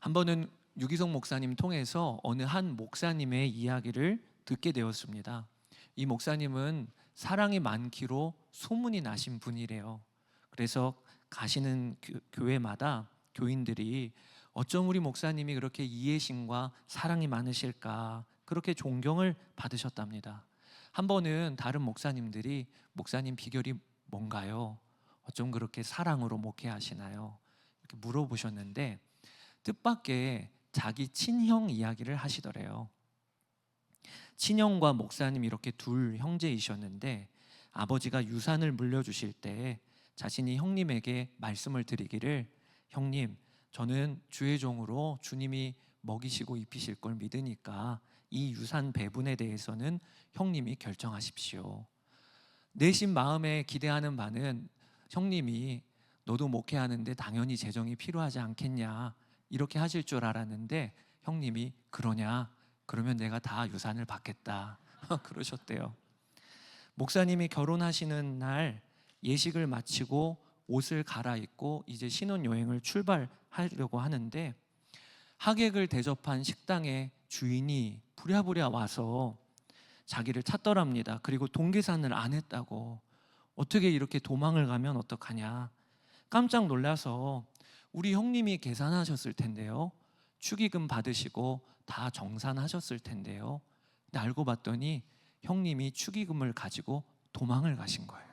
한 번은 유기성 목사님 통해서 어느 한 목사님의 이야기를 듣게 되었습니다. 이 목사님은 사랑이 많기로 소문이 나신 분이래요. 그래서 가시는 교회마다 교인들이 어쩜 우리 목사님이 그렇게 이해심과 사랑이 많으실까, 그렇게 존경을 받으셨답니다. 한 번은 다른 목사님들이 목사님 비결이 뭔가요? 어쩜 그렇게 사랑으로 목회하시나요? 이렇게 물어보셨는데 뜻밖의 자기 친형 이야기를 하시더래요. 친형과 목사님 이렇게 둘 형제이셨는데 아버지가 유산을 물려주실 때 자신이 형님에게 말씀을 드리기를, 형님, 저는 주의 종으로 주님이 먹이시고 입히실 걸 믿으니까 이 유산 배분에 대해서는 형님이 결정하십시오. 내심 마음에 기대하는 바는 형님이 너도 목회하는데 당연히 재정이 필요하지 않겠냐 이렇게 하실 줄 알았는데 형님이 그러냐? 그러면 내가 다 유산을 받겠다 그러셨대요. 목사님이 결혼하시는 날 예식을 마치고 옷을 갈아입고 이제 신혼여행을 출발하려고 하는데 하객을 대접한 식당의 주인이 부랴부랴 와서 자기를 찾더랍니다. 그리고 동계산을 안 했다고. 어떻게 이렇게 도망을 가면 어떡하냐. 깜짝 놀라서 우리 형님이 계산하셨을 텐데요, 축의금 받으시고 다 정산하셨을 텐데요, 근데 알고 봤더니 형님이 축의금을 가지고 도망을 가신 거예요.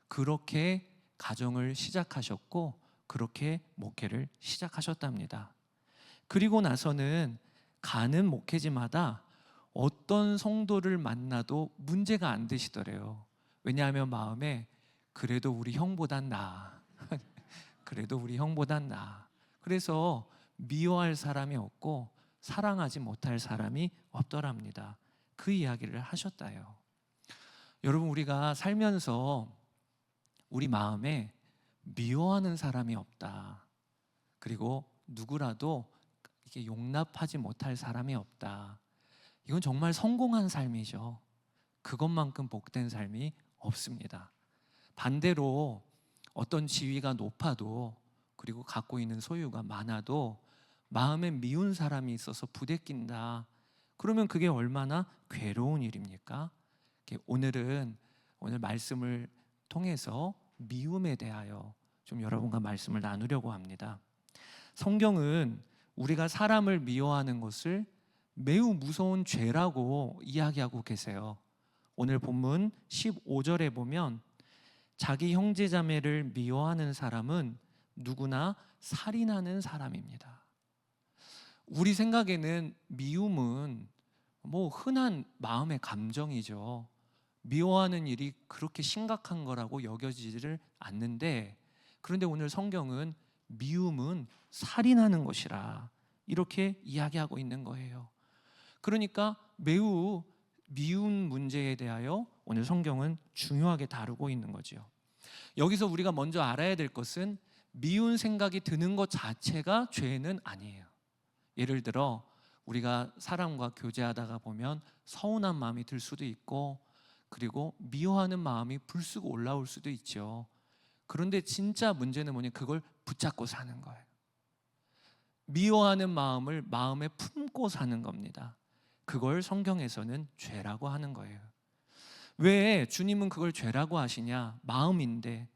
그렇게 가정을 시작하셨고 그렇게 목회를 시작하셨답니다. 그리고 나서는 가는 목회지마다 어떤 성도를 만나도 문제가 안 되시더래요. 왜냐하면 마음에 그래도 우리 형보단 나아 그래도 우리 형보단 나아. 그래서 미워할 사람이 없고 사랑하지 못할 사람이 없더랍니다. 그 이야기를 하셨다요. 여러분, 우리가 살면서 우리 마음에 미워하는 사람이 없다, 그리고 누구라도 이렇게 용납하지 못할 사람이 없다, 이건 정말 성공한 삶이죠. 그것만큼 복된 삶이 없습니다. 반대로 어떤 지위가 높아도 그리고 갖고 있는 소유가 많아도 마음에 미운 사람이 있어서 부대낀다, 그러면 그게 얼마나 괴로운 일입니까? 오늘 말씀을 통해서 미움에 대하여 좀 여러분과 말씀을 나누려고 합니다. 성경은 우리가 사람을 미워하는 것을 매우 무서운 죄라고 이야기하고 계세요. 오늘 본문 15절에 보면 자기 형제자매를 미워하는 사람은 누구나 살인하는 사람입니다. 우리 생각에는 미움은 흔한 마음의 감정이죠. 미워하는 일이 그렇게 심각한 거라고 여겨지지를 않는데, 그런데 오늘 성경은 미움은 살인하는 것이라 이렇게 이야기하고 있는 거예요. 그러니까 매우 미운 문제에 대하여 오늘 성경은 중요하게 다루고 있는 거죠. 여기서 우리가 먼저 알아야 될 것은 미운 생각이 드는 것 자체가 죄는 아니에요. 예를 들어 우리가 사람과 교제하다가 보면 서운한 마음이 들 수도 있고, 그리고 미워하는 마음이 불쑥 올라올 수도 있죠. 그런데 진짜 문제는 뭐냐, 그걸 붙잡고 사는 거예요. 미워하는 마음을 마음에 품고 사는 겁니다. 그걸 성경에서는 죄라고 하는 거예요. 왜 주님은 그걸 죄라고 하시냐? 마음인데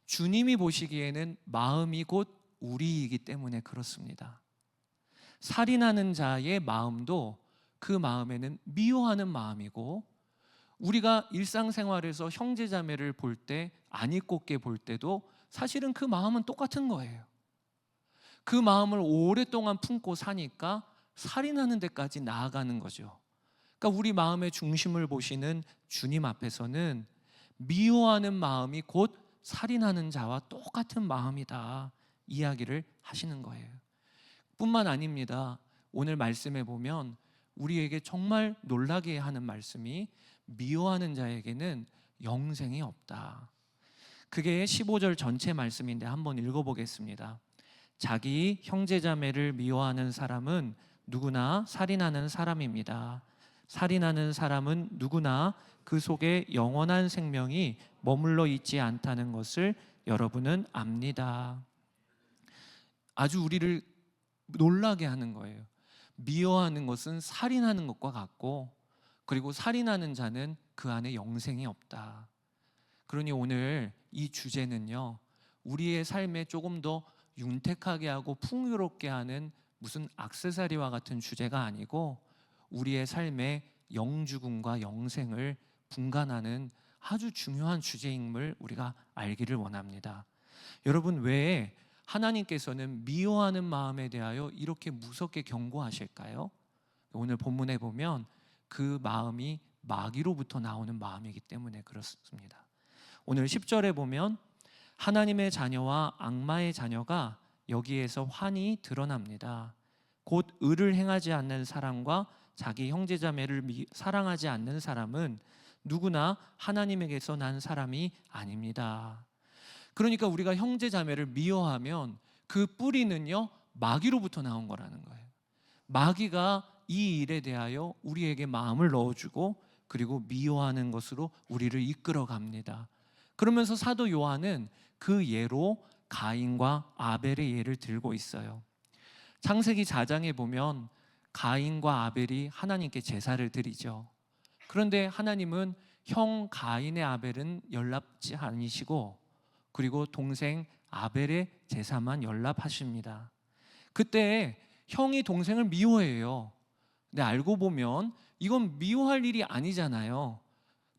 주님이 보시기에는 마음이 곧 우리이기 때문에 그렇습니다. 살인하는 자의 마음도 그 마음에는 미워하는 마음이고, 우리가 일상생활에서 형제자매를 볼 때, 아니 꼽게 볼 때도 사실은 그 마음은 똑같은 거예요. 그 마음을 오랫동안 품고 사니까 살인하는 데까지 나아가는 거죠. 그러니까 우리 마음의 중심을 보시는 주님 앞에서는 미워하는 마음이 곧 살인하는 자와 똑같은 마음이다, 이야기를 하시는 거예요. 뿐만 아닙니다. 오늘 말씀에 보면 우리에게 정말 놀라게 하는 말씀이 미워하는 자에게는 영생이 없다. 그게 15절 전체 말씀인데 한번 읽어보겠습니다. 자기 형제자매를 미워하는 사람은 누구나 살인하는 사람입니다. 살인하는 사람은 누구나 그 속에 영원한 생명이 머물러 있지 않다는 것을 여러분은 압니다. 아주 우리를 놀라게 하는 거예요. 미워하는 것은 살인하는 것과 같고, 그리고 살인하는 자는 그 안에 영생이 없다. 그러니 오늘 이 주제는요, 우리의 삶에 조금 더 윤택하게 하고 풍요롭게 하는 무슨 액세서리와 같은 주제가 아니고, 우리의 삶의 영죽음과 영생을 분간하는 아주 중요한 주제임을 우리가 알기를 원합니다. 여러분, 왜 하나님께서는 미워하는 마음에 대하여 이렇게 무섭게 경고하실까요? 오늘 본문에 보면 그 마음이 마귀로부터 나오는 마음이기 때문에 그렇습니다. 오늘 10절에 보면 하나님의 자녀와 악마의 자녀가 여기에서 환히 드러납니다. 곧 의를 행하지 않는 사람과 자기 형제자매를 사랑하지 않는 사람은 누구나 하나님에게서 난 사람이 아닙니다. 그러니까 우리가 형제자매를 미워하면 그 뿌리는요, 마귀로부터 나온 거라는 거예요. 마귀가 이 일에 대하여 우리에게 마음을 넣어주고, 그리고 미워하는 것으로 우리를 이끌어 갑니다. 그러면서 사도 요한은 그 예로 가인과 아벨의 예를 들고 있어요. 창세기 4장에 보면 가인과 아벨이 하나님께 제사를 드리죠. 그런데 하나님은 형 가인의 아벨은 연락지 않으시고, 그리고 동생 아벨의 제사만 연락하십니다. 그때 형이 동생을 미워해요. 근데 알고 보면 이건 미워할 일이 아니잖아요.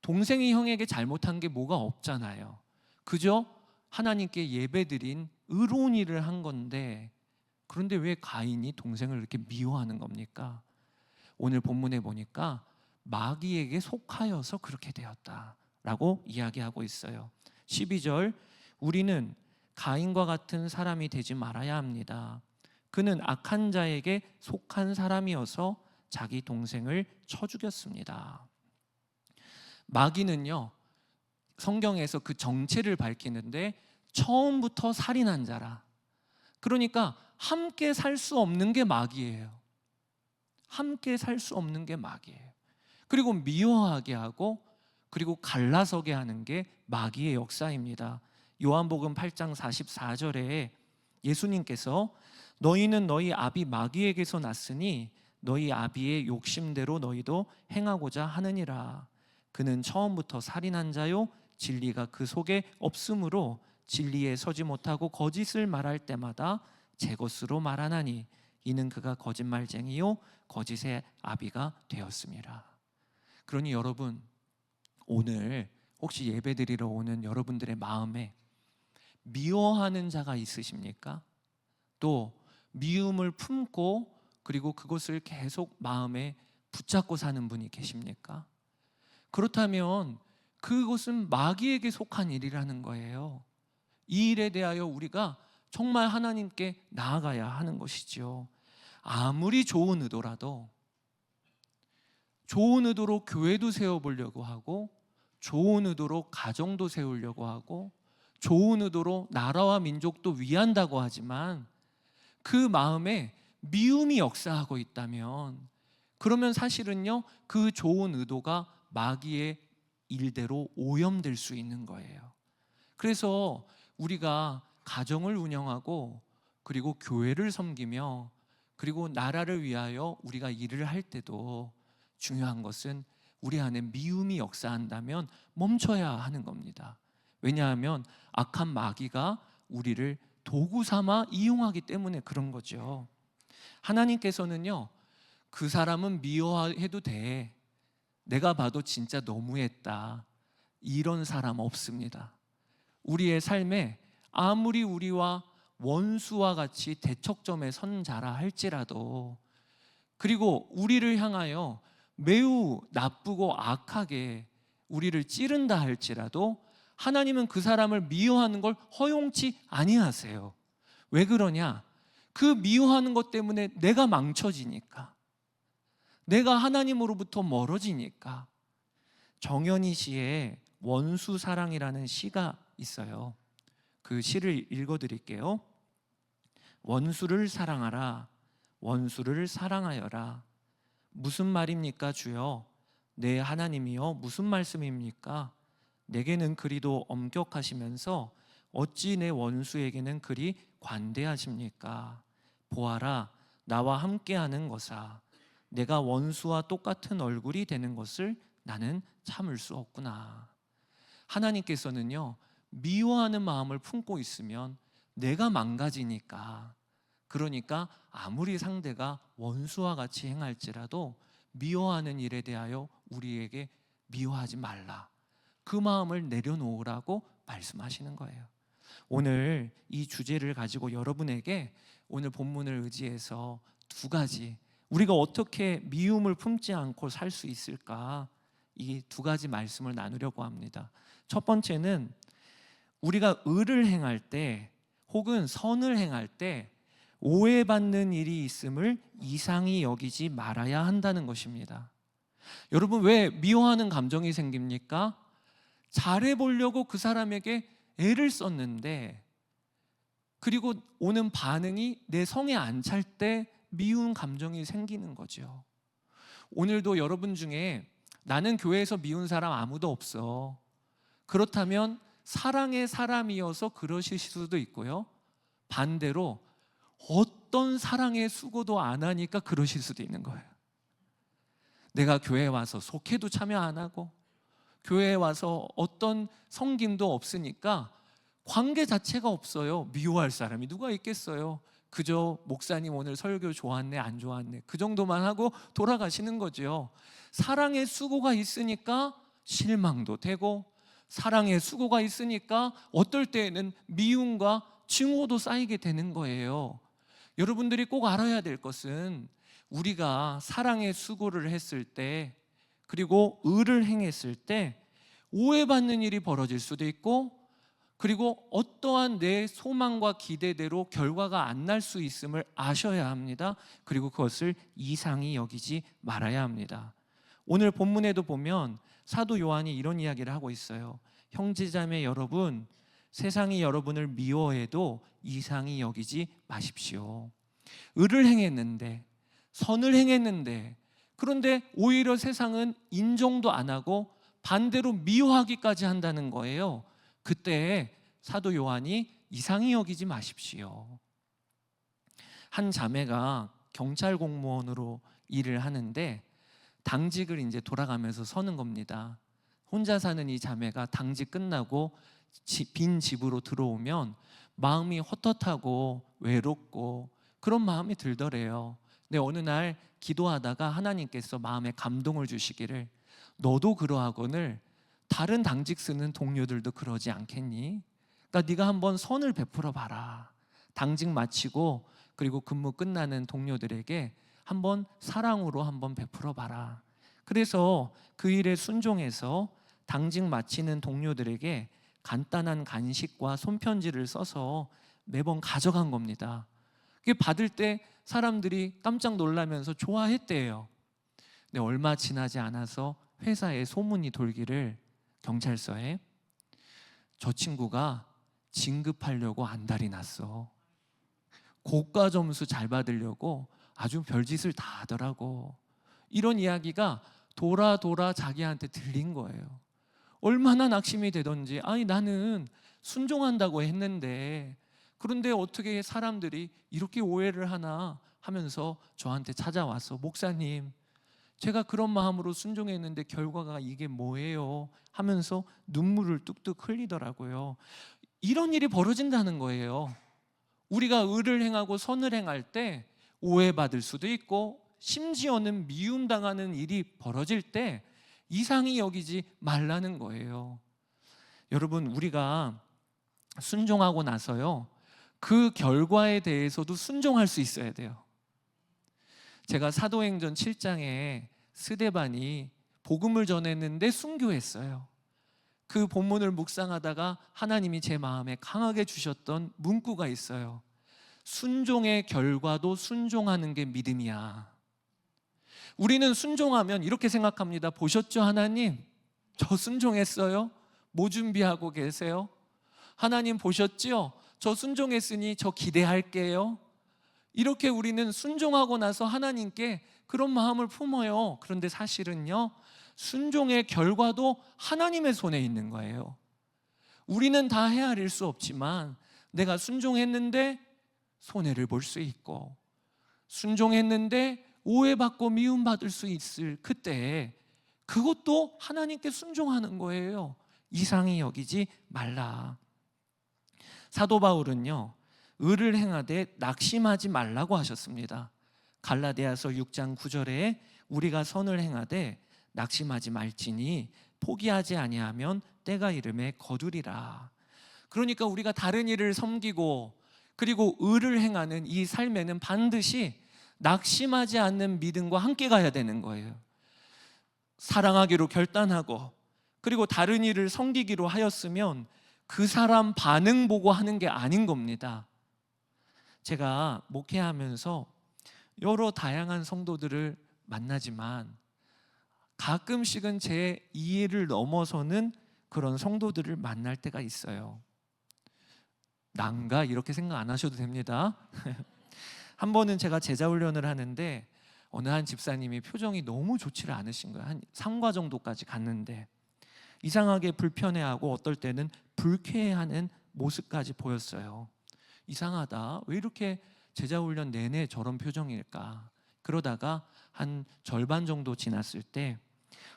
동생이 형에게 잘못한 게 뭐가 없잖아요. 그저 하나님께 예배드린 의로운 일을 한 건데, 그런데 왜 가인이 동생을 이렇게 미워하는 겁니까? 오늘 본문에 보니까 마귀에게 속하여서 그렇게 되었다라고 이야기하고 있어요. 12절, 우리는 가인과 같은 사람이 되지 말아야 합니다. 그는 악한 자에게 속한 사람이어서 자기 동생을 쳐 죽였습니다. 마귀는요, 성경에서 그 정체를 밝히는데 처음부터 살인한 자라. 그러니까 함께 살 수 없는 게 마귀예요. 함께 살 수 없는 게 마귀예요. 그리고 미워하게 하고, 그리고 갈라서게 하는 게 마귀의 역사입니다. 요한복음 8장 44절에 예수님께서 너희는 너희 아비 마귀에게서 났으니 너희 아비의 욕심대로 너희도 행하고자 하느니라. 그는 처음부터 살인한 자요 진리가 그 속에 없으므로 진리에 서지 못하고 거짓을 말할 때마다 제 것으로 말하나니 이는 그가 거짓말쟁이요 거짓의 아비가 되었습니다. 그러니 여러분, 오늘 혹시 예배드리러 오는 여러분들의 마음에 미워하는 자가 있으십니까? 또 미움을 품고, 그리고 그것을 계속 마음에 붙잡고 사는 분이 계십니까? 그렇다면 그것은 마귀에게 속한 일이라는 거예요. 이 일에 대하여 우리가 정말 하나님께 나아가야 하는 것이죠. 아무리 좋은 의도라도, 좋은 의도로 교회도 세워보려고 하고, 좋은 의도로 가정도 세우려고 하고, 좋은 의도로 나라와 민족도 위한다고 하지만 그 마음에 미움이 역사하고 있다면, 그러면 사실은요, 그 좋은 의도가 마귀의 일대로 오염될 수 있는 거예요. 그래서 우리가 가정을 운영하고, 그리고 교회를 섬기며, 그리고 나라를 위하여 우리가 일을 할 때도 중요한 것은 우리 안에 미움이 역사한다면 멈춰야 하는 겁니다. 왜냐하면 악한 마귀가 우리를 도구 삼아 이용하기 때문에 그런 거죠. 하나님께서는요, 그 사람은 미워해도 돼, 내가 봐도 진짜 너무했다, 이런 사람 없습니다. 우리의 삶에 아무리 우리와 원수와 같이 대척점에 선 자라 할지라도, 그리고 우리를 향하여 매우 나쁘고 악하게 우리를 찌른다 할지라도 하나님은 그 사람을 미워하는 걸 허용치 아니하세요. 왜 그러냐? 그 미워하는 것 때문에 내가 망쳐지니까, 내가 하나님으로부터 멀어지니까. 정연희 씨의 원수 사랑이라는 시가 있어요. 그 시를 읽어드릴게요. 원수를 사랑하라, 원수를 사랑하여라. 무슨 말입니까 주여? 내 하나님이여 무슨 말씀입니까? 내게는 그리도 엄격하시면서 어찌 내 원수에게는 그리 관대하십니까? 보아라, 나와 함께하는 것아 내가 원수와 똑같은 얼굴이 되는 것을 나는 참을 수 없구나. 하나님께서는요, 미워하는 마음을 품고 있으면 내가 망가지니까, 그러니까 아무리 상대가 원수와 같이 행할지라도 미워하는 일에 대하여 우리에게 미워하지 말라, 그 마음을 내려놓으라고 말씀하시는 거예요. 오늘 이 주제를 가지고 여러분에게 오늘 본문을 의지해서 두 가지, 우리가 어떻게 미움을 품지 않고 살 수 있을까, 이 두 가지 말씀을 나누려고 합니다. 첫 번째는 우리가 의를 행할 때 혹은 선을 행할 때 오해받는 일이 있음을 이상히 여기지 말아야 한다는 것입니다. 여러분, 왜 미워하는 감정이 생깁니까? 잘해보려고 그 사람에게 애를 썼는데, 그리고 오는 반응이 내 성에 안 찰 때 미운 감정이 생기는 거죠. 오늘도 여러분 중에 나는 교회에서 미운 사람 아무도 없어, 그렇다면 사랑의 사람이어서 그러실 수도 있고요, 반대로 어떤 사랑의 수고도 안 하니까 그러실 수도 있는 거예요. 내가 교회에 와서 속회도 참여 안 하고 교회에 와서 어떤 성김도 없으니까 관계 자체가 없어요. 미워할 사람이 누가 있겠어요? 그저 목사님 오늘 설교 좋았네 안 좋았네 그 정도만 하고 돌아가시는 거죠. 사랑의 수고가 있으니까 실망도 되고, 사랑의 수고가 있으니까 어떨 때에는 미움과 증오도 쌓이게 되는 거예요. 여러분들이 꼭 알아야 될 것은 우리가 사랑의 수고를 했을 때, 그리고 의를 행했을 때 오해받는 일이 벌어질 수도 있고, 그리고 어떠한 내 소망과 기대대로 결과가 안 날 수 있음을 아셔야 합니다. 그리고 그것을 이상히 여기지 말아야 합니다. 오늘 본문에도 보면 사도 요한이 이런 이야기를 하고 있어요. 형제자매 여러분, 세상이 여러분을 미워해도 이상히 여기지 마십시오. 의를 행했는데, 선을 행했는데, 그런데 오히려 세상은 인정도 안 하고 반대로 미워하기까지 한다는 거예요. 그때 사도 요한이 이상히 여기지 마십시오. 한 자매가 경찰 공무원으로 일을 하는데 당직을 이제 돌아가면서 서는 겁니다. 혼자 사는 이 자매가 당직 끝나고 빈 집으로 들어오면 마음이 헛헛하고 외롭고 그런 마음이 들더래요. 근데 어느 날 기도하다가 하나님께서 마음에 감동을 주시기를, 너도 그러하거늘 다른 당직 쓰는 동료들도 그러지 않겠니? 그러니까 네가 한번 선을 베풀어 봐라. 당직 마치고 그리고 근무 끝나는 동료들에게 한번 사랑으로 한번 베풀어 봐라. 그래서 그 일에 순종해서 당직 마치는 동료들에게 간단한 간식과 손편지를 써서 매번 가져간 겁니다. 그게 받을 때 사람들이 깜짝 놀라면서 좋아했대요. 근데 얼마 지나지 않아서 회사에 소문이 돌기를, 경찰서에 저 친구가 진급하려고 안달이 났어. 고과 점수 잘 받으려고 아주 별짓을 다 하더라고. 이런 이야기가 돌아 자기한테 들린 거예요. 얼마나 낙심이 되던지, 아니 나는 순종한다고 했는데 그런데 어떻게 사람들이 이렇게 오해를 하나 하면서 저한테 찾아와서, 목사님 제가 그런 마음으로 순종했는데 결과가 이게 뭐예요? 하면서 눈물을 뚝뚝 흘리더라고요. 이런 일이 벌어진다는 거예요. 우리가 의를 행하고 선을 행할 때 오해받을 수도 있고, 심지어는 미움당하는 일이 벌어질 때 이상히 여기지 말라는 거예요. 여러분, 우리가 순종하고 나서요, 그 결과에 대해서도 순종할 수 있어야 돼요. 제가 사도행전 7장에 스데반이 복음을 전했는데 순교했어요. 그 본문을 묵상하다가 하나님이 제 마음에 강하게 주셨던 문구가 있어요. 순종의 결과도 순종하는 게 믿음이야. 우리는 순종하면 이렇게 생각합니다. 보셨죠, 하나님? 저 순종했어요? 뭐 준비하고 계세요? 하나님 보셨죠? 저 순종했으니 저 기대할게요. 이렇게 우리는 순종하고 나서 하나님께 그런 마음을 품어요. 그런데 사실은요, 순종의 결과도 하나님의 손에 있는 거예요. 우리는 다 헤아릴 수 없지만 내가 순종했는데 손해를 볼 수 있고, 순종했는데 오해받고 미움받을 수 있을 그때 그것도 하나님께 순종하는 거예요. 이상히 여기지 말라. 사도 바울은요, 의를 행하되 낙심하지 말라고 하셨습니다. 갈라디아서 6장 9절에 우리가 선을 행하되 낙심하지 말지니 포기하지 아니하면 때가 이름에 거두리라. 그러니까 우리가 다른 일을 섬기고 그리고 의를 행하는 이 삶에는 반드시 낙심하지 않는 믿음과 함께 가야 되는 거예요. 사랑하기로 결단하고 그리고 다른 일을 섬기기로 하였으면 그 사람 반응 보고 하는 게 아닌 겁니다. 제가 목회하면서 여러 다양한 성도들을 만나지만 가끔씩은 제 이해를 넘어서는 그런 성도들을 만날 때가 있어요. 난가? 이렇게 생각 안 하셔도 됩니다. 한 번은 제가 제자 훈련을 하는데 어느 한 집사님이 표정이 너무 좋지를 않으신 거예요. 한 3과 정도까지 갔는데 이상하게 불편해하고 어떨 때는 불쾌해하는 모습까지 보였어요. 이상하다. 왜 이렇게 제자 훈련 내내 저런 표정일까? 그러다가 한 절반 정도 지났을 때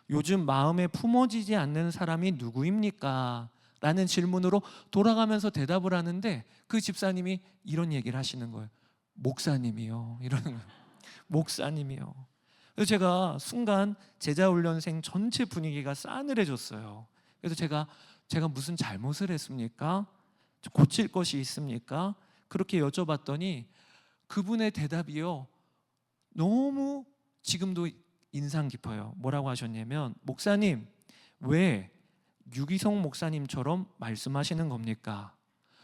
요즘 마음에 품어지지 않는 사람이 누구입니까? 라는 질문으로 돌아가면서 대답을 하는데 그 집사님이 이런 얘기를 하시는 거예요. 목사님이요. 이러는 거예요. 목사님이요. 그래서 제가 순간 제자훈련생 전체 분위기가 싸늘해졌어요. 그래서 제가 무슨 잘못을 했습니까? 고칠 것이 있습니까? 그렇게 여쭤봤더니 그분의 대답이요, 너무 지금도 인상 깊어요. 뭐라고 하셨냐면, 목사님, 왜 유기성 목사님처럼 말씀하시는 겁니까?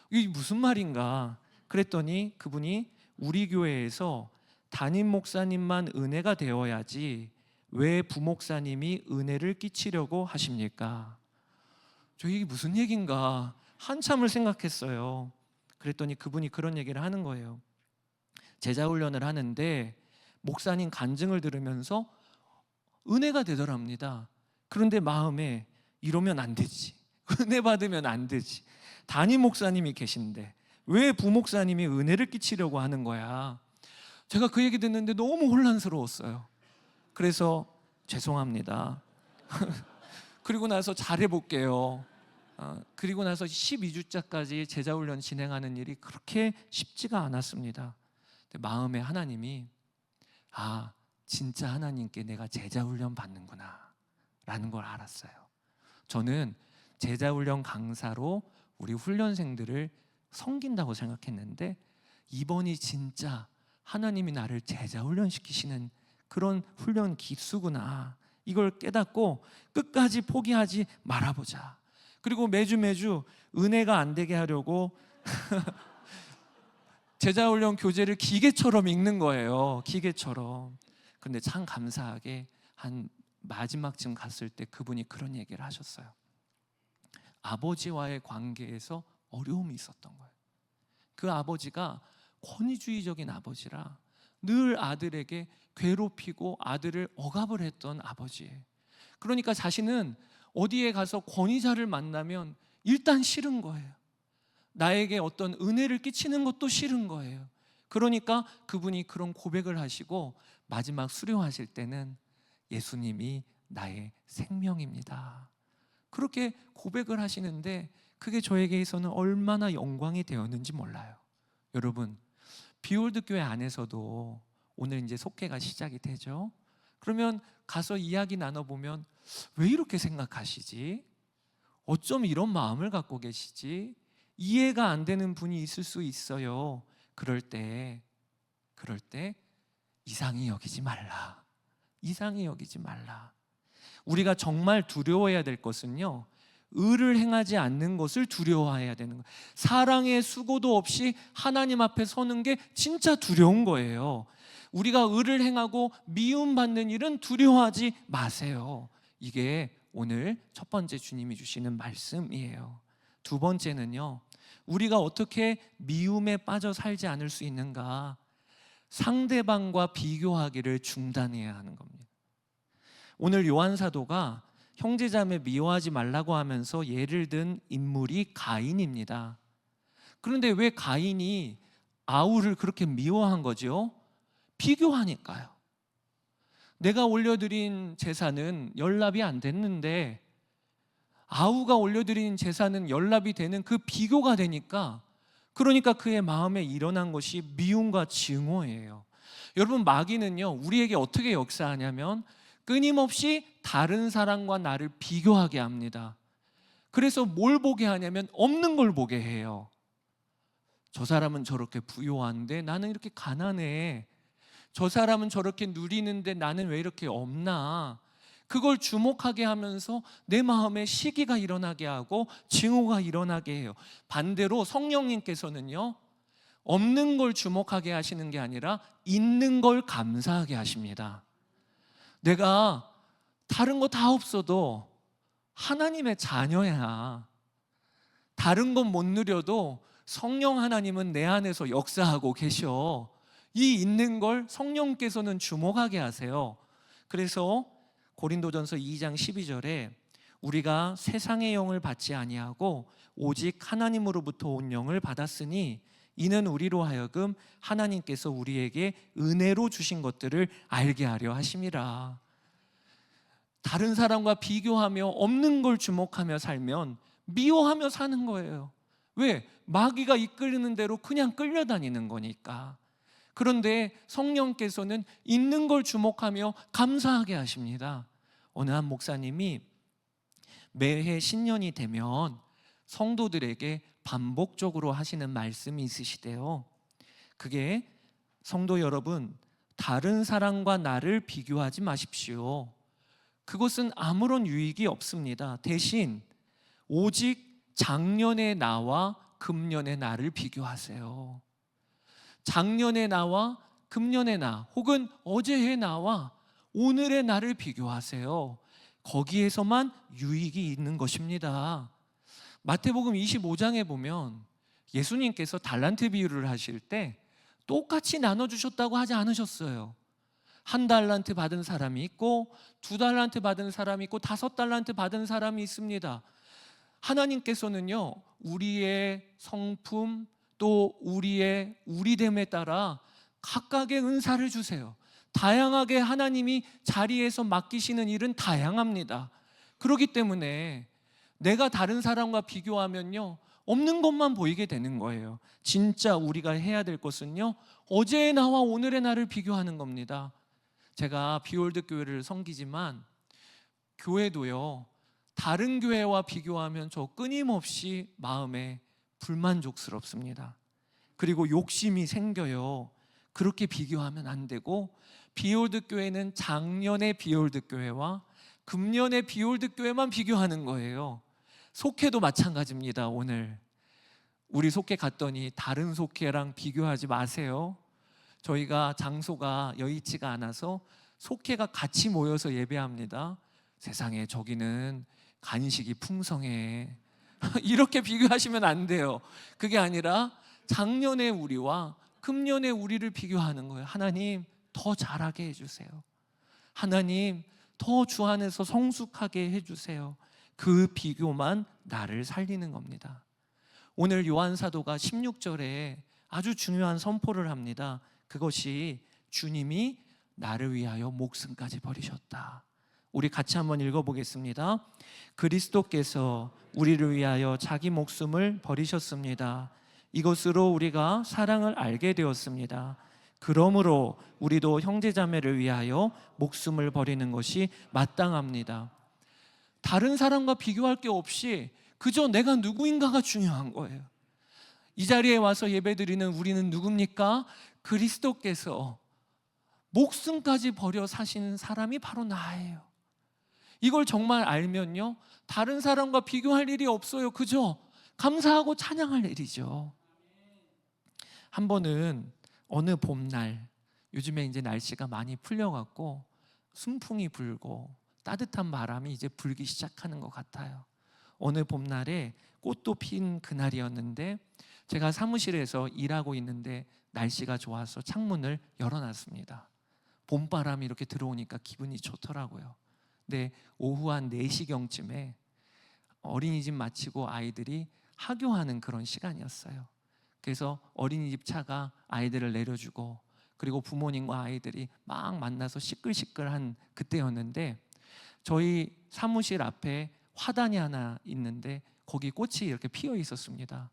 이게 무슨 말인가? 그랬더니 그분이 우리 교회에서 담임 목사님만 은혜가 되어야지 왜 부목사님이 은혜를 끼치려고 하십니까? 저 이게 무슨 얘기인가 한참을 생각했어요. 그랬더니 그분이 그런 얘기를 하는 거예요. 제자훈련을 하는데 목사님 간증을 들으면서 은혜가 되더랍니다. 그런데 마음에 이러면 안 되지, 은혜 받으면 안 되지, 담임 목사님이 계신데 왜 부목사님이 은혜를 끼치려고 하는 거야? 제가 그 얘기 듣는데 너무 혼란스러웠어요. 그래서 죄송합니다. 그리고 나서 잘해볼게요. 그리고 나서 12주차까지 제자훈련 진행하는 일이 그렇게 쉽지가 않았습니다. 마음에 하나님이 진짜 하나님께 내가 제자훈련 받는구나 라는 걸 알았어요. 저는 제자훈련 강사로 우리 훈련생들을 섬긴다고 생각했는데 이번이 진짜 하나님이 나를 제자훈련 시키시는 그런 훈련 기수구나, 이걸 깨닫고 끝까지 포기하지 말아보자. 그리고 매주 은혜가 안 되게 하려고 제자훈련 교재를 기계처럼 읽는 거예요. 기계처럼. 근데 참 감사하게 한 마지막쯤 갔을 때 그분이 그런 얘기를 하셨어요. 아버지와의 관계에서 어려움이 있었던 거예요. 그 아버지가 권위주의적인 아버지라 늘 아들에게 괴롭히고 아들을 억압을 했던 아버지예요. 그러니까 자신은 어디에 가서 권위자를 만나면 일단 싫은 거예요. 나에게 어떤 은혜를 끼치는 것도 싫은 거예요. 그러니까 그분이 그런 고백을 하시고 마지막 수료하실 때는 예수님이 나의 생명입니다, 그렇게 고백을 하시는데 그게 저에게서는 얼마나 영광이 되었는지 몰라요. 여러분, 비올드 교회 안에서도 오늘 이제 속회가 시작이 되죠. 그러면 가서 이야기 나눠보면 왜 이렇게 생각하시지? 어쩜 이런 마음을 갖고 계시지? 이해가 안 되는 분이 있을 수 있어요. 그럴 때 이상히 여기지 말라. 이상히 여기지 말라. 우리가 정말 두려워해야 될 것은요, 의를 행하지 않는 것을 두려워해야 되는 거예요. 사랑의 수고도 없이 하나님 앞에 서는 게 진짜 두려운 거예요. 우리가 의를 행하고 미움받는 일은 두려워하지 마세요. 이게 오늘 첫 번째 주님이 주시는 말씀이에요. 두 번째는요, 우리가 어떻게 미움에 빠져 살지 않을 수 있는가? 상대방과 비교하기를 중단해야 하는 겁니다. 오늘 요한 사도가 형제자매 미워하지 말라고 하면서 예를 든 인물이 가인입니다. 그런데 왜 가인이 아우를 그렇게 미워한 거죠? 비교하니까요. 내가 올려드린 제사는 연납이 안 됐는데 아우가 올려드린 제사는 연납이 되는 그 비교가 되니까, 그러니까 그의 마음에 일어난 것이 미움과 증오예요. 여러분, 마귀는요 우리에게 어떻게 역사하냐면 끊임없이 다른 사람과 나를 비교하게 합니다. 그래서 뭘 보게 하냐면 없는 걸 보게 해요. 저 사람은 저렇게 부유한데 나는 이렇게 가난해. 저 사람은 저렇게 누리는데 나는 왜 이렇게 없나. 그걸 주목하게 하면서 내 마음에 시기가 일어나게 하고 증오가 일어나게 해요. 반대로 성령님께서는요 없는 걸 주목하게 하시는 게 아니라 있는 걸 감사하게 하십니다. 내가 다른 거 다 없어도 하나님의 자녀야. 다른 건 못 누려도 성령 하나님은 내 안에서 역사하고 계셔. 이 있는 걸 성령께서는 주목하게 하세요. 그래서 고린도전서 2장 12절에 우리가 세상의 영을 받지 아니하고 오직 하나님으로부터 온 영을 받았으니 이는 우리로 하여금 하나님께서 우리에게 은혜로 주신 것들을 알게 하려 하심이라. 다른 사람과 비교하며 없는 걸 주목하며 살면 미워하며 사는 거예요. 왜? 마귀가 이끌리는 대로 그냥 끌려다니는 거니까. 그런데 성령께서는 있는 걸 주목하며 감사하게 하십니다. 어느 한 목사님이 매해 신년이 되면 성도들에게 반복적으로 하시는 말씀이 있으시대요. 그게 성도 여러분, 다른 사람과 나를 비교하지 마십시오. 그것은 아무런 유익이 없습니다. 대신 오직 작년의 나와 금년의 나를 비교하세요. 작년의 나와 금년의 나, 혹은 어제의 나와 오늘의 나를 비교하세요. 거기에서만 유익이 있는 것입니다. 마태복음 25장에 보면 예수님께서 달란트 비유를 하실 때 똑같이 나눠주셨다고 하지 않으셨어요. 1달란트 받은 사람이 있고 2달란트 받은 사람이 있고 5달란트 받은 사람이 있습니다. 하나님께서는요 우리의 성품 또 우리의 우리됨에 따라 각각의 은사를 주세요. 다양하게 하나님이 자리에서 맡기시는 일은 다양합니다. 그렇기 때문에 내가 다른 사람과 비교하면요 없는 것만 보이게 되는 거예요. 진짜 우리가 해야 될 것은요 어제의 나와 오늘의 나를 비교하는 겁니다. 제가 비올드 교회를 섬기지만 교회도요 다른 교회와 비교하면 저 끊임없이 마음에 불만족스럽습니다. 그리고 욕심이 생겨요. 그렇게 비교하면 안 되고, 비올드 교회는 작년의 비올드 교회와 금년의 비올드 교회만 비교하는 거예요. 속회도 마찬가지입니다. 오늘 우리 속회 갔더니 다른 속회랑 비교하지 마세요. 저희가 장소가 여의치가 않아서 속회가 같이 모여서 예배합니다. 세상에 저기는 간식이 풍성해. 이렇게 비교하시면 안 돼요. 그게 아니라 작년의 우리와 금년의 우리를 비교하는 거예요. 하나님 더 잘하게 해주세요. 하나님 더 주 안에서 성숙하게 해주세요. 그 비교만 나를 살리는 겁니다. 오늘 요한 사도가 16절에 아주 중요한 선포를 합니다. 그것이 주님이 나를 위하여 목숨까지 버리셨다. 우리 같이 한번 읽어보겠습니다. 그리스도께서 우리를 위하여 자기 목숨을 버리셨습니다. 이것으로 우리가 사랑을 알게 되었습니다. 그러므로 우리도 형제자매를 위하여 목숨을 버리는 것이 마땅합니다. 다른 사람과 비교할 게 없이 그저 내가 누구인가가 중요한 거예요. 이 자리에 와서 예배드리는 우리는 누굽니까? 그리스도께서 목숨까지 버려 사시는 사람이 바로 나예요. 이걸 정말 알면요 다른 사람과 비교할 일이 없어요. 그죠? 감사하고 찬양할 일이죠. 한 번은 어느 봄날, 요즘에 이제 날씨가 많이 풀려갖고 순풍이 불고 따뜻한 바람이 이제 불기 시작하는 것 같아요. 어느 봄날에 꽃도 핀 그날이었는데 제가 사무실에서 일하고 있는데 날씨가 좋아서 창문을 열어놨습니다. 봄바람이 이렇게 들어오니까 기분이 좋더라고요. 근데 오후 한 4시경쯤에 어린이집 마치고 아이들이 하교하는 그런 시간이었어요. 그래서 어린이집 차가 아이들을 내려주고 그리고 부모님과 아이들이 막 만나서 시끌시끌한 그때였는데, 저희 사무실 앞에 화단이 하나 있는데 거기 꽃이 이렇게 피어 있었습니다.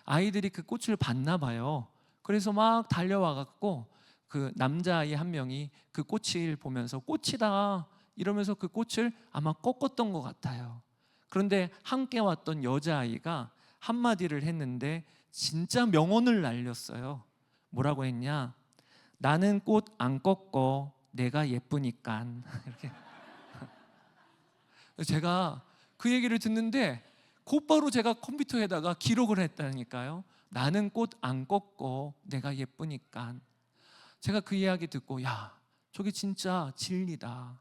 아이들이 그 꽃을 봤나 봐요. 그래서 막 달려와 갖고 그 남자아이 한 명이 그 꽃을 보면서 꽃이다 이러면서 그 꽃을 아마 꺾었던 것 같아요. 그런데 함께 왔던 여자아이가 한마디를 했는데 진짜 명언을 날렸어요. 뭐라고 했냐? 나는 꽃 안 꺾어, 내가 예쁘니까. 이렇게. 제가 그 얘기를 듣는데 곧바로 제가 컴퓨터에다가 기록을 했다니까요. 나는 꽃 안 꺾어, 내가 예쁘니까. 제가 그 이야기 듣고, 야, 저게 진짜 진리다.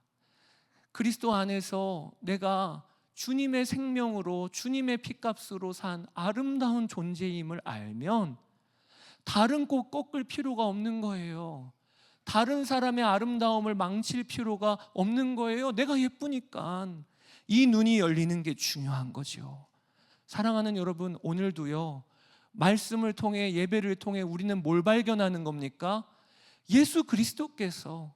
그리스도 안에서 내가 주님의 생명으로, 주님의 피값으로 산 아름다운 존재임을 알면 다른 꽃 꺾을 필요가 없는 거예요. 다른 사람의 아름다움을 망칠 필요가 없는 거예요. 내가 예쁘니까. 이 눈이 열리는 게 중요한 거죠. 사랑하는 여러분, 오늘도요, 말씀을 통해, 예배를 통해 우리는 뭘 발견하는 겁니까? 예수 그리스도께서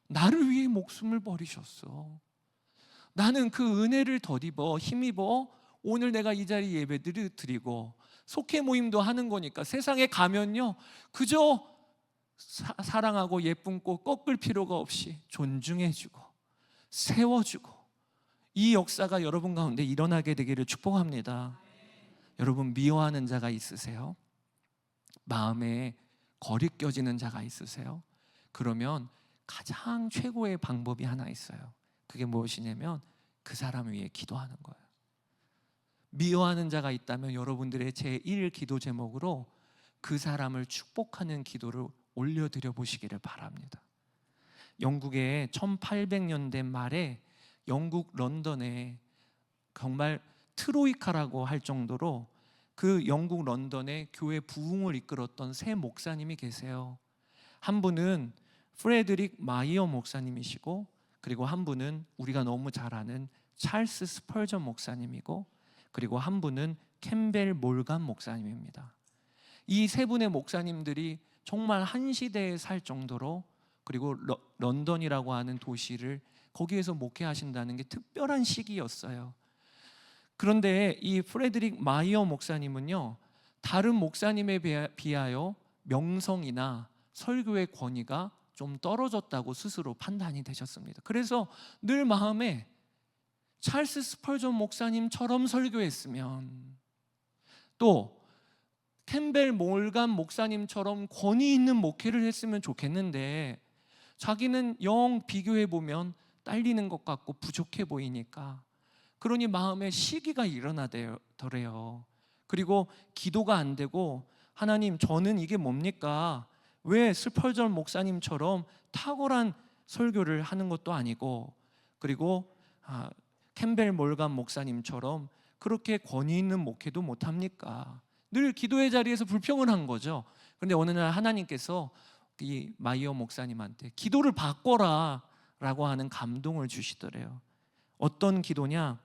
나를 위해 목숨을 버리셨어. 나는 그 은혜를 덧입어 힘입어 오늘 내가 이 자리 예배를 드리고 속회 모임도 하는 거니까, 세상에 가면요 그저 사랑하고 예쁜 꽃 꺾을 필요가 없이 존중해주고 세워주고, 이 역사가 여러분 가운데 일어나게 되기를 축복합니다. 여러분, 미워하는 자가 있으세요? 마음에 거리껴지는 자가 있으세요? 그러면 가장 최고의 방법이 하나 있어요. 그게 무엇이냐면 그 사람 위해 기도하는 거예요. 미워하는 자가 있다면 여러분들의 제1 기도 제목으로 그 사람을 축복하는 기도를 올려드려 보시기를 바랍니다. 영국의 1800년대 말에 영국 런던에 정말 트로이카라고 할 정도로 그 영국 런던의 교회 부흥을 이끌었던 세 목사님이 계세요. 한 분은 프레드릭 마이어 목사님이시고, 그리고 한 분은 우리가 너무 잘 아는 찰스 스펄전 목사님이고, 그리고 한 분은 캠벨 몰간 목사님입니다. 이 세 분의 목사님들이 정말 한 시대에 살 정도로, 그리고 런던이라고 하는 도시를 거기에서 목회하신다는 게 특별한 시기였어요. 그런데 이 프레드릭 마이어 목사님은요, 다른 목사님에 비하여 명성이나 설교의 권위가 좀 떨어졌다고 스스로 판단이 되셨습니다. 그래서 늘 마음에 찰스 스펄전 목사님처럼 설교했으면, 또 캠벨 몰간 목사님처럼 권위 있는 목회를 했으면 좋겠는데, 자기는 영 비교해보면 딸리는 것 같고 부족해 보이니까, 그러니 마음에 시기가 일어나더래요. 그리고 기도가 안 되고, 하나님, 저는 이게 뭡니까? 왜 스펄전 목사님처럼 탁월한 설교를 하는 것도 아니고, 그리고 캠벨 몰간 목사님처럼 그렇게 권위 있는 목회도 못합니까? 늘 기도의 자리에서 불평을 한 거죠. 그런데 어느 날 하나님께서 이 마이어 목사님한테 기도를 바꿔라 라고 하는 감동을 주시더래요. 어떤 기도냐?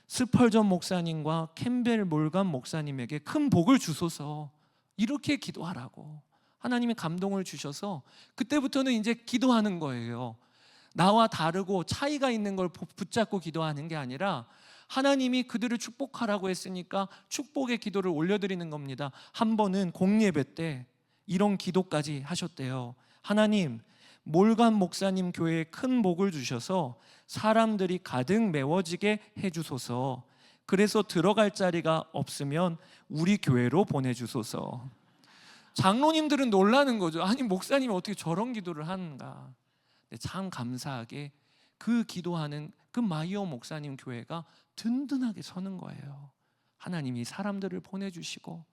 스펄전 목사님과 캠벨 몰간 목사님에게 큰 복을 주소서, 이렇게 기도하라고 하나님이 감동을 주셔서 그때부터는 이제 기도하는 거예요. 나와 다르고 차이가 있는 걸 붙잡고 기도하는 게 아니라, 하나님이 그들을 축복하라고 했으니까 축복의 기도를 올려드리는 겁니다. 한 번은 공예배 때 이런 기도까지 하셨대요. 하나님, 몰간 목사님 교회에 큰 복을 주셔서 사람들이 가득 메워지게 해주소서. 그래서 들어갈 자리가 없으면 우리 교회로 보내주소서. 장로님들은 놀라는 거죠. 아니, 목사님이 어떻게 저런 기도를 하는가. 참 감사하게 그 기도하는 그 마이어 목사님 교회가 든든하게 서는 거예요. 하나님이 사람들을 보내주시고,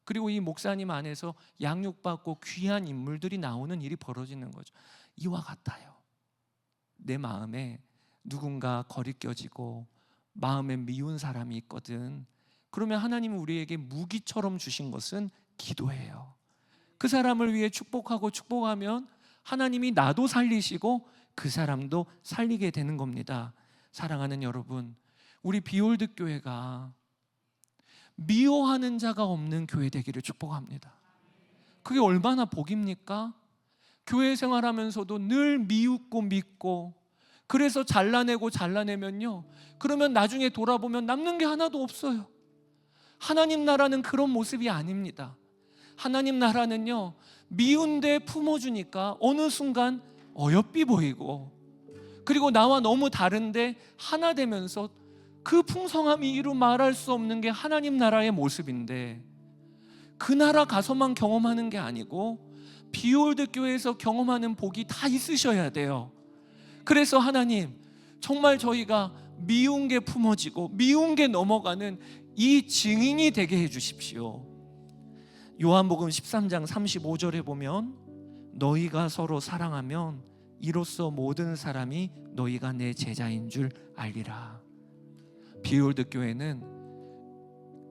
그리고 이 목사님 안에서 양육받고 귀한 인물들이 나오는 일이 벌어지는 거죠. 이와 같아요. 내 마음에 누군가 거리껴지고 마음에 미운 사람이 있거든. 그러면 하나님은 우리에게 무기처럼 주신 것은 기도예요. 그 사람을 위해 축복하면 하나님이 나도 살리시고 그 사람도 살리게 되는 겁니다. 사랑하는 여러분, 우리 비올드 교회가 미워하는 자가 없는 교회 되기를 축복합니다. 그게 얼마나 복입니까? 교회 생활하면서도 늘 미웃고 믿고, 그래서 잘라내면요, 그러면 나중에 돌아보면 남는 게 하나도 없어요. 하나님 나라는 그런 모습이 아닙니다. 하나님 나라는요, 미운데 품어주니까 어느 순간 어여삐 보이고, 그리고 나와 너무 다른데 하나 되면서 그 풍성함이 이루 말할 수 없는 게 하나님 나라의 모습인데, 그 나라 가서만 경험하는 게 아니고 비올드 교회에서 경험하는 복이 다 있으셔야 돼요. 그래서 하나님, 정말 저희가 미운 게 품어지고 미운 게 넘어가는 이 증인이 되게 해주십시오. 요한복음 13장 35절에 보면, 너희가 서로 사랑하면 이로써 모든 사람이 너희가 내 제자인 줄 알리라. 비올드 교회는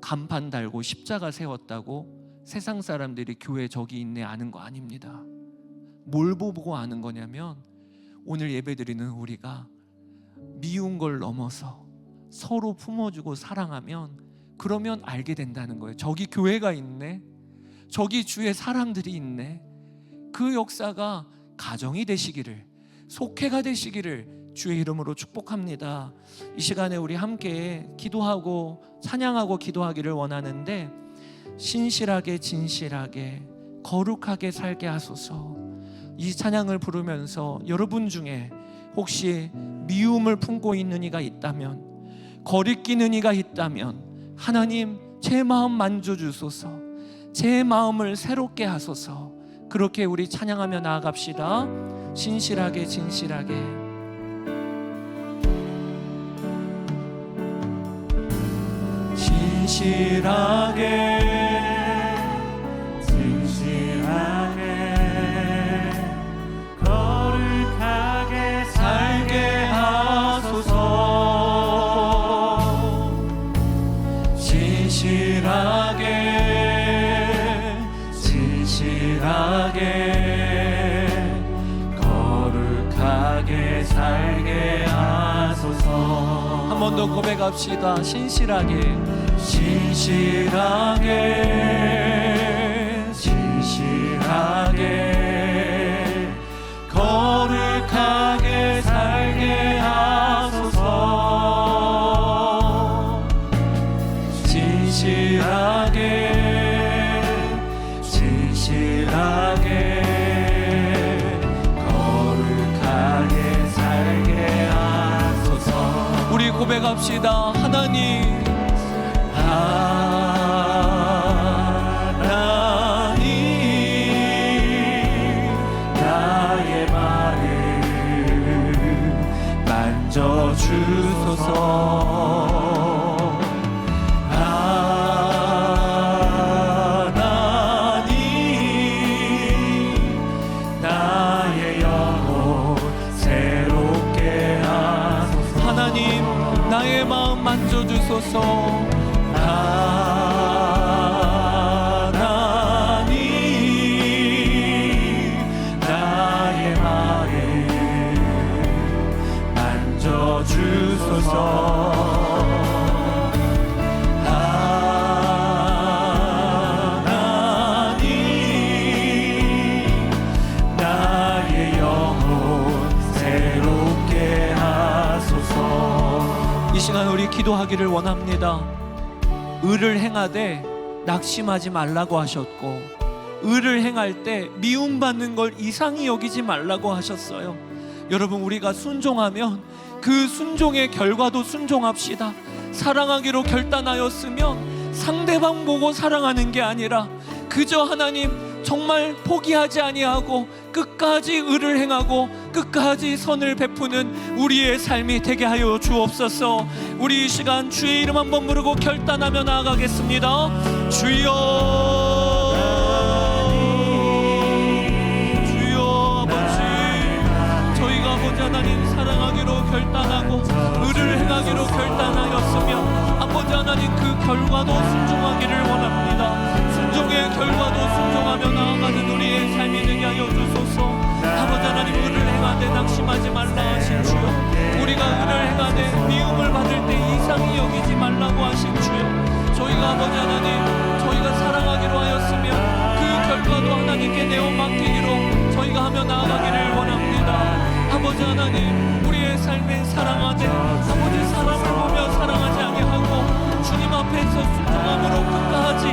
간판 달고 십자가 세웠다고 세상 사람들이 교회 저기 있네 아는 거 아닙니다. 뭘 보고 아는 거냐면, 오늘 예배드리는 우리가 미운 걸 넘어서 서로 품어주고 사랑하면, 그러면 알게 된다는 거예요. 저기 교회가 있네, 저기 주의 사람들이 있네. 그 역사가 가정이 되시기를, 속회가 되시기를 주의 이름으로 축복합니다. 이 시간에 우리 함께 기도하고 찬양하고 기도하기를 원하는데, 신실하게 진실하게 거룩하게 살게 하소서. 이 찬양을 부르면서 여러분 중에 혹시 미움을 품고 있는 이가 있다면, 거리끼는 이가 있다면, 하나님 제 마음 만져주소서, 제 마음을 새롭게 하소서. 그렇게 우리 찬양하며 나아갑시다. 신실하게 진실하게. 진실하게 진실하게 거룩하게 살게 하소서. 진실하게 진실하게 거룩하게 살게 하소서. 한 번 더 고백합시다. 신실하게 진실하게 진실하게 거룩하게 살게 하소서. 진실하게 진실하게 거룩하게 살게 하소서. 우리 고백합시다. 하나님 나의 말을 만져주소서. 하나님 나의 영혼 새롭게 하소서. 하나님 나의 마음 만져주소서. 하나님 나의 마음 만져주소서. 하나님 나의 영혼 새롭게 하소서. 이 시간 우리 기도하기를 원합니다. 의를 행하되 낙심하지 말라고 하셨고, 의를 행할 때 미움받는 걸 이상히 여기지 말라고 하셨어요. 여러분, 우리가 순종하면 그 순종의 결과도 순종합시다. 사랑하기로 결단하였으면 상대방 보고 사랑하는 게 아니라 그저 하나님 정말 포기하지 아니하고 끝까지 의를 행하고 끝까지 선을 베푸는 우리의 삶이 되게 하여 주옵소서. 우리 이 시간 주의 이름 한번 부르고 결단하며 나아가겠습니다. 주여, 주여 아버지, 저희가 아버지 하나님 사랑하기로 결단하고 의를 행하기로 결단하였으며 아버지 하나님 그 결과도 순종하기를 원합니다. 순종의 결과도 순종하며 나아가는 우리의 삶이 되게 하여 주소서. 아버지 하나님, 의를 행하되 낙심하지 말라 하신 주여, 우리가 의를 행하되 미움을 받을 때 이상히 여기지 말라고 하신 주여, 저희가 아버지 하나님 저희가 사랑하기로 하였으면 그 결과도 하나님께 내어 맡기기로 저희가 하며 붙잡으며 나아가기를 원합니다. 아버지 하나님, 우리의 삶에 사랑하되 아버지 사람을 보며 사랑하지 아니하고 주님 앞에서 순종함으로 끝까지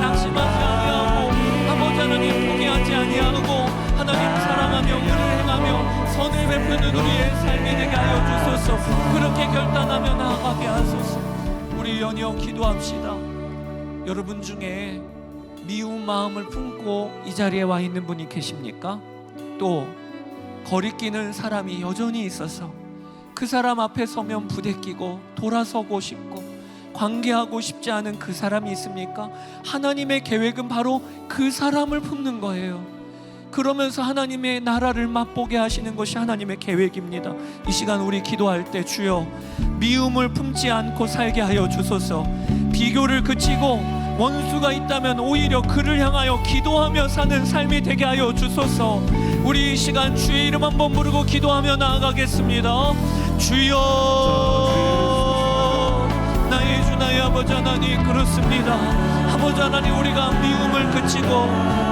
낙심하지 아니하고 아버지 하나님 포기하지 아니하고 하나님 사랑하며 의를 행하며 선을 베푸는 우리의 삶이 되게 하여 주소서. 그렇게 결단하며 나아가게 하소서. 우리 연이어 기도합시다. 여러분 중에 미운 마음을 품고 이 자리에 와 있는 분이 계십니까? 또 거리끼는 사람이 여전히 있어서 그 사람 앞에 서면 부대끼고 돌아서고 싶고 관계하고 싶지 않은 그 사람이 있습니까? 하나님의 계획은 바로 그 사람을 품는 거예요. 그러면서 하나님의 나라를 맛보게 하시는 것이 하나님의 계획입니다. 이 시간 우리 기도할 때 주여 미움을 품지 않고 살게 하여 주소서. 비교를 그치고 원수가 있다면 오히려 그를 향하여 기도하며 사는 삶이 되게 하여 주소서. 우리 이 시간 주의 이름 한번 부르고 기도하며 나아가겠습니다. 주여, 나의 주 나의 아버지 하나님, 그렇습니다. 아버지 하나님, 우리가 미움을 그치고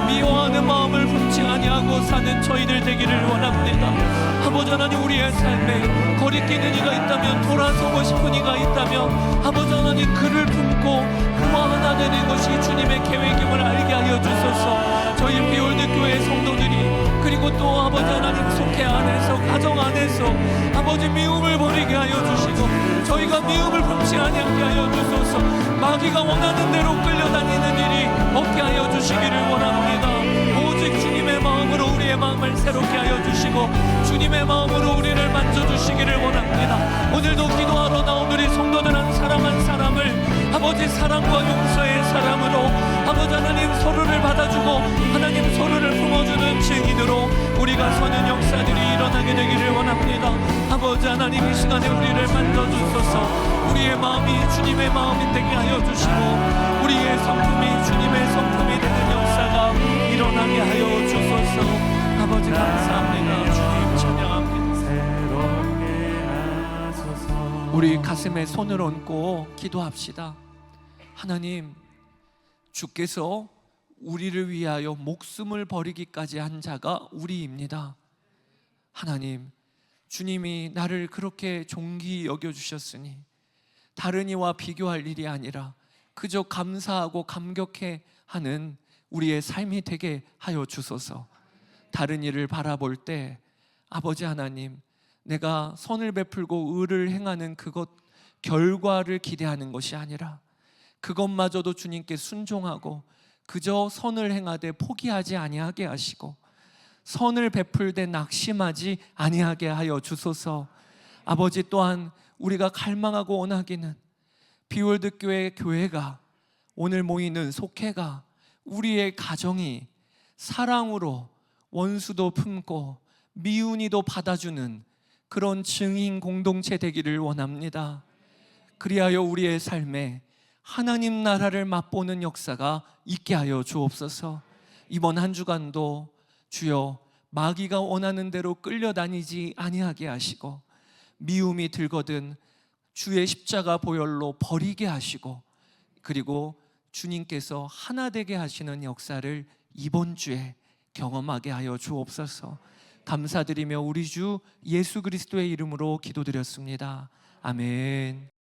미워하는 마음을 품지 아니하고 사는 저희들 되기를 원합니다. 아버지 하나님, 우리의 삶에 거리끼는 이가 있다면, 돌아서고 싶은 이가 있다면 아버지 하나님, 그를 품고 그와 하나 되는 것이 주님의 계획임을 알게 하여 주소서. 저희 비올드교회 성도들이 그리고 또 아버지 하나님 속회 안에서 가정 안에서 아버지 미움을 버리게 하여 주시고 저희가 미움을 품지 아니하게 하여 주소서. 마귀가 원하는 대로 끌려다니는 일이 없게 하여 주시기를 원합니다. 오직 주님의 마음으로 우리의 마음을 새롭게 하여 주시고 주님의 마음으로 우리를 만져주시기를 원합니다. 오늘도 기도하러 나온 우리 성도들 한 사람을 아버지 사랑과 용서의 사랑으로 아버지 하나님 서로를 받아주고 하나님 서로를 품어주는 증인으로 우리가 서는 역사들이 일어나게 되기를 원합니다. 아버지 하나님, 이 시간에 우리를 만져주소서. 우리의 마음이 주님의 마음이 되게 하여 주시고 우리의 성품이 주님의 성품이 되는 역사가 일어나게 하여 주소서. 아버지 감사합니다. 주님 찬양합니다. 우리 가슴에 손을 얹고 기도합시다. 하나님, 주께서 우리를 위하여 목숨을 버리기까지 한 자가 우리입니다. 하나님, 주님이 나를 그렇게 존귀히 여겨주셨으니 다른 이와 비교할 일이 아니라 그저 감사하고 감격해 하는 우리의 삶이 되게 하여 주소서. 다른 이를 바라볼 때 아버지 하나님, 내가 선을 베풀고 의를 행하는 그것 결과를 기대하는 것이 아니라 그것마저도 주님께 순종하고 그저 선을 행하되 포기하지 아니하게 하시고 선을 베풀되 낙심하지 아니하게 하여 주소서. 아버지, 또한 우리가 갈망하고 원하기는 비올드 교회가 오늘 모이는 속회가 우리의 가정이 사랑으로 원수도 품고 미운이도 받아주는 그런 증인 공동체 되기를 원합니다. 그리하여 우리의 삶에 하나님 나라를 맛보는 역사가 있게 하여 주옵소서. 이번 한 주간도 주여 마귀가 원하는 대로 끌려다니지 아니하게 하시고 미움이 들거든 주의 십자가 보혈로 버리게 하시고 그리고 주님께서 하나 되게 하시는 역사를 이번 주에 경험하게 하여 주옵소서. 감사드리며 우리 주 예수 그리스도의 이름으로 기도드렸습니다. 아멘.